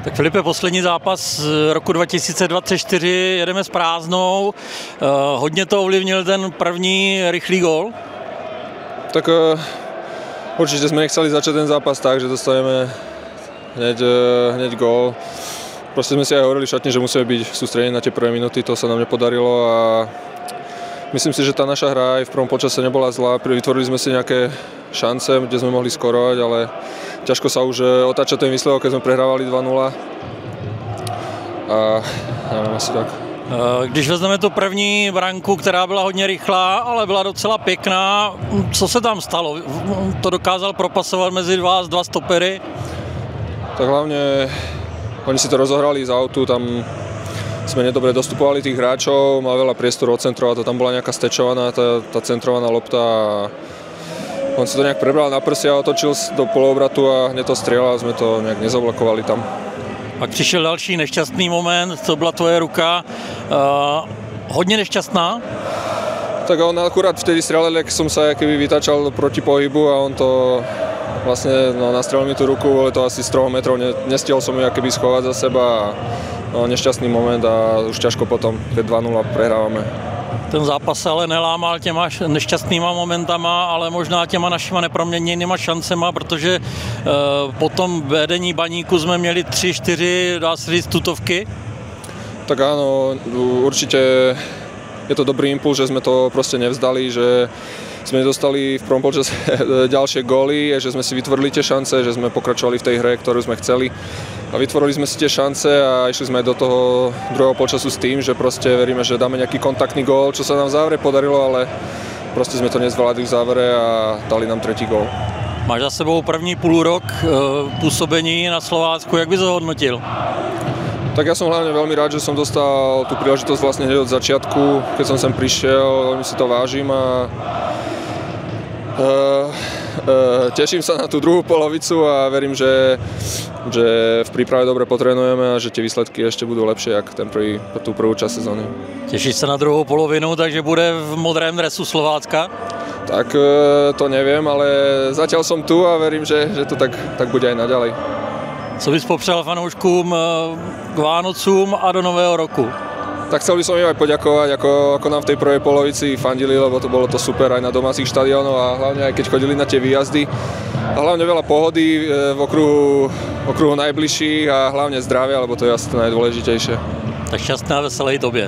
Tak Filipe, poslední zápas z roku 2024, jedeme s prázdnou. Hodně to ovlivnil ten první rychlý gól? Tak určite sme nechceli začať ten zápas tak, že dostaneme hneď gól. Proste sme si aj hovorili v šatni, že musíme byť sústredení na tie prvé minúty, to sa nám nepodarilo a myslím si, že tá naša hra aj v prvom počase nebola zlá. Vytvorili sme si nejaké šance, kde sme mohli skorovať, ale ťažko sa už otáča ten výsledok, keď sme prehrávali 2-0. A neviem, asi tak. Když vezmeme tu první branku, která byla hodně rychlá, ale byla docela pěkná, co se tam stalo? To dokázal propasovat mezi vás dva stopery? Tak hlavne oni si to rozohrali z autu, tam sme nedobre dostupovali tých hráčov, mal veľa priestoru odcentrovať, to tam bola nejaká stečovaná, tá centrovaná lopta a on si to nejak prebral na prsia, otočil do polovratu a hneď to strieľal a sme to nejak nezablokovali tam. Pak přišel další nešťastný moment, to byla tvoje ruka, hodně nešťastná? Tak on akurát vtedy strieľal, jak som sa keby vytačal proti pohybu a on to vlastne nastrelil mi tú ruku, ale to asi z 3 metrov, nestihol som ju keby schovať za seba a nešťastný moment a už ťažko potom, keď 2-0 prehrávame. Ten zápas se ale nelámal těma nešťastnýma momentama, ale možná těma našima neproměněnýma šancema, protože potom vedení Baníku jsme měli 3-4, dá se říct, tutovky. Tak áno, určite je to dobrý impuls, že sme to proste nevzdali, že sme dostali v prvom počase ďalšie góly, že sme si vytvorili tie šance, že sme pokračovali v tej hre, ktorú sme chceli. A vytvorili sme si tie šance a išli sme do toho druhého počasu s tým, že proste veríme, že dáme nejaký kontaktný gól, čo sa nám v závere podarilo, ale proste sme to nezvládli v závere a dali nám tretí gól. Máš za sebou první půlrok působení na Slovácku, jak bys ho hodnotil? Tak ja som hlavne veľmi rád, že som dostal tú príležitosť vlastne hneď od začiatku, keď som sem prišiel, veľmi si to vážim a teším sa na tú druhú polovicu a verím, že v príprave dobre potrénujeme a že tie výsledky ešte budú lepšie, ako tú prvú časť sezóny. Těšíš se na druhou polovinu, takže bude v modrém dresu Slovácka? Tak to neviem, ale zatiaľ som tu a verím, že to tak bude aj naďalej. Co bys popřál fanouškům k Vánocům a do nového roku? Tak chcel by som im aj poďakovať, ako nám v tej prvej polovici fandili, lebo to bolo to super aj na domácich štadiónoch a hlavne aj keď chodili na tie výjazdy. A hlavne veľa pohody v okruhu najbližších a hlavne zdravia, lebo to je asi to najdôležitejšie. Tak šťastné a veselé i tobě.